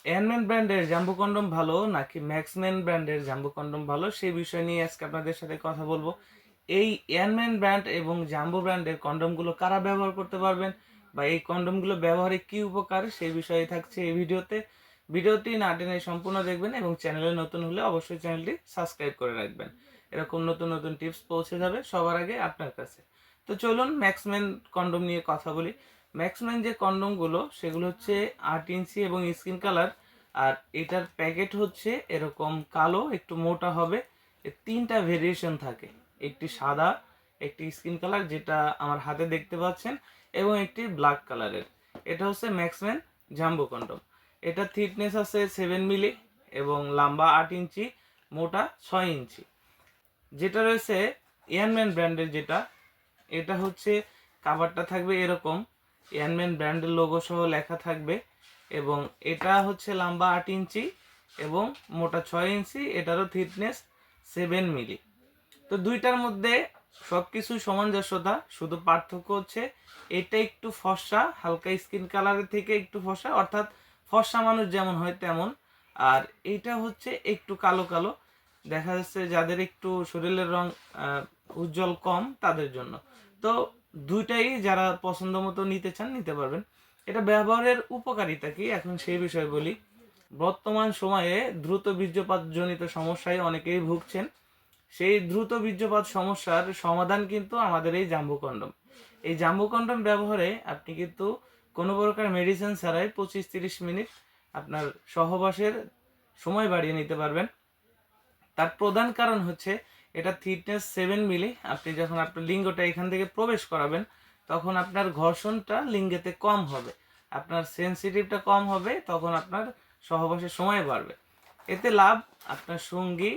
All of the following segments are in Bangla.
এয়ারম্যান ব্র্যান্ডের জাম্বো কন্ডম ভালো নাকি ম্যাক্সম্যান ব্র্যান্ডের জাম্বো কন্ডম ভালো সেই বিষয় নিয়ে আজকে আপনাদের সাথে কথা বলবো। এই এয়ারম্যান ব্র্যান্ড এবং জাম্বো ব্র্যান্ডের কন্ডমগুলো কারা ব্যবহার করতে পারবেন বা এই কন্ডমগুলো ব্যবহারে কি উপকার সেই বিষয়ে থাকছে এই ভিডিওতে। ভিডিওটি না টেনে সম্পূর্ণ দেখবেন এবং চ্যানেলে নতুন হলে অবশ্যই চ্যানেলটি সাবস্ক্রাইব করে রাখবেন। এরকম নতুন নতুন টিপস পৌঁছে যাবে সবার আগে আপনার কাছে। তো চলুন ম্যাক্সম্যান কন্ডম নিয়ে কথা বলি। ম্যাক্সম্যান যে কন্ডমগুলো সেগুলো হচ্ছে 8 ইঞ্চি এবং স্কিন কালার। আর এটার প্যাকেট হচ্ছে এরকম কালো, একটু মোটা হবে। এর 3টা ভেরিয়েশন থাকে, একটি সাদা, একটি স্কিন কালার যেটা আমার হাতে দেখতে পাচ্ছেন, এবং একটি ব্ল্যাক কালারের। এটা হচ্ছে ম্যাক্সম্যান জাম্বো কন্ডম। এটা থিকনেস আছে 7 মিলি এবং লম্বা 8 ইঞ্চি, মোটা 6 ইঞ্চি। যেটা রয়েছে এয়ারম্যান ব্র্যান্ডের যেটা, এটা হচ্ছে কাভারটা থাকবে এরকম, এয়ারম্যান ব্র্যান্ডের লোগো সহ লেখা থাকবে, এবং এটা হচ্ছে লম্বা 8 ইঞ্চি এবং মোটা 6 ইঞ্চি। এটারও থিকনেস 7 মিলি। তো দুইটার মধ্যে সবকিছু সামঞ্জস্যতা, শুধু পার্থক্য হচ্ছে এটা একটু ফর্সা, হালকা স্কিন কালারের থেকে একটু ফর্সা, অর্থাৎ ফর্সা মানুষ যেমন হয় তেমন। আর এইটা হচ্ছে একটু কালো কালো, দেখা যাচ্ছে যাদের একটু শরীরের রং উজ্জ্বল কম তাদের জন্য। তো দুইটাই যারা পছন্দ মতো নিতে চান নিতে পারবেন। এটা ব্যবহারের উপকারিতা কি এখন সেই বিষয়ে বলি। বর্তমান সময়ে দ্রুত বীর্যপাত জনিত সমস্যায় অনেকেই ভুগছেন। সেই দ্রুত বীর্যপাত সমস্যার সমাধান কিন্তু আমাদের এই জাম্বো কন্ডম। এই জাম্বো কন্ডম ব্যবহারে আপনি কিন্তু কোনো প্রকার মেডিসিন ছাড়াই 25-30 মিনিট আপনার সহবাসের সময় বাড়িয়ে নিতে পারবেন। তার প্রধান কারণ হচ্ছে এটা থিকনেস 7 মিলি। আপনি যখন আপনার লিঙ্গটা এখান থেকে প্রবেশ করাবেন তখন আপনার ঘর্ষণটা লিঙ্গেতে কম হবে, আপনার সেন্সিটিভটা কম হবে, তখন আপনার সহবাসের সময় বাড়বে। এতে লাভ আপনার সঙ্গী,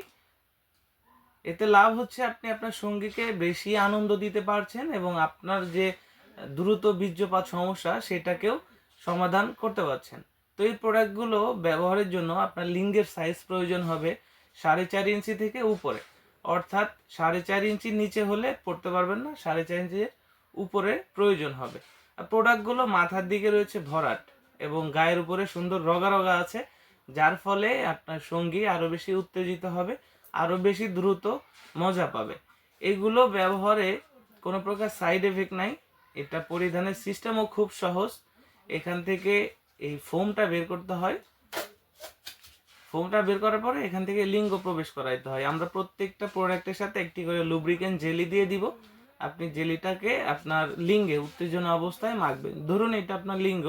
এতে লাভ হচ্ছে আপনি আপনার সঙ্গীকে বেশি আনন্দ দিতে পারছেন এবং আপনার যে দ্রুত বীর্যপাত সমস্যা সেটাকেও সমাধান করতে পারছেন। তো এই প্রোডাক্টগুলো ব্যবহারের জন্য আপনার লিঙ্গের সাইজ প্রয়োজন হবে 4.5 ইঞ্চি থেকে উপরে, অর্থাৎ 4.5 ইঞ্চির নিচে হলে পড়তে পারবেন না, 4.5 ইঞ্চির উপরে প্রয়োজন হবে। আর প্রোডাক্টগুলো মাথার দিকে রয়েছে ভরাট এবং গায়ের উপরে সুন্দর রগা রগা আছে, যার ফলে আপনার সঙ্গী আরও বেশি উত্তেজিত হবে, আরও বেশি দ্রুত মজা পাবে। এগুলো ব্যবহারে কোনো প্রকার সাইড এফেক্ট নাই। এটা পরিধানের সিস্টেমও খুব সহজ। এখান থেকে এই ফোমটা বের করতে হয়, ফোমটা বের করার পরে এখান থেকে লিঙ্গ প্রবেশ করাইতে হয়। আমরা প্রত্যেকটা প্রোডাক্টের সাথে একটি করে লুব্রিকেন্ট জেলি দিয়ে দিব। আপনি জেলিটাকে আপনার লিঙ্গে উত্তেজনা অবস্থায় মাখবেন। ধরুন এটা আপনার লিঙ্গ,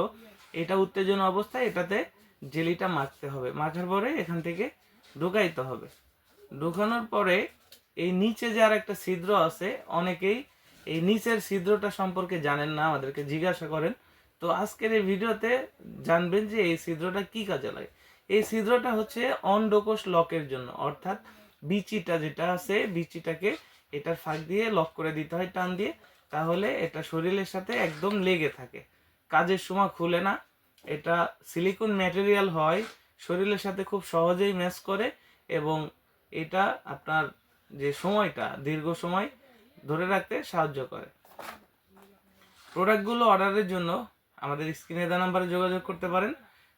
এটা উত্তেজনা অবস্থায় এটাতে জেলিটা মাখতে হবে। মাখার পরে এখান থেকে ঢুকাইতে হবে। ঢুকানোর পরে এই নিচে যে আর একটা ছিদ্র আছে, অনেকেই এই নিচের ছিদ্রটা সম্পর্কে জানেন না, আমাদেরকে জিজ্ঞাসা করেন। তো আজকের এই ভিডিওতে জানবেন যে এই ছিদ্রটা কি কাজে লাগে। এই ছিদ্রটা হচ্ছে অন্ডকোষ লকের জন্য, অর্থাৎ বিচিটা যেটা আছে বিচিটাকে এটার ফাঁক দিয়ে লক করে দিতে হয় টান দিয়ে, তাহলে এটা শরীরের সাথে একদম লেগে থাকে, কাজের সময় খুলে না। এটা সিলিকন ম্যাটেরিয়াল হয়, শরীরের সাথে খুব সহজেই ম্যাচ করে এবং এটা আপনার যে সময়টা দীর্ঘ সময় ধরে রাখতে সাহায্য করে। প্রোডাক্টগুলো অর্ডারের জন্য আমাদের স্ক্রিনে দেওয়া নাম্বারে যোগাযোগ করতে পারেন।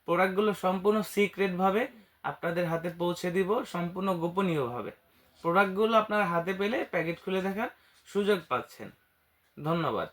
প্রোডাক্টগুলো সম্পূর্ণ সিক্রেটভাবে আপনাদের হাতে পৌঁছে দিব, সম্পূর্ণ গোপনীয়ভাবে। প্রোডাক্টগুলো আপনার হাতে পেলে প্যাকেট খুলে দেখার সুযোগ পাচ্ছেন। ধন্যবাদ।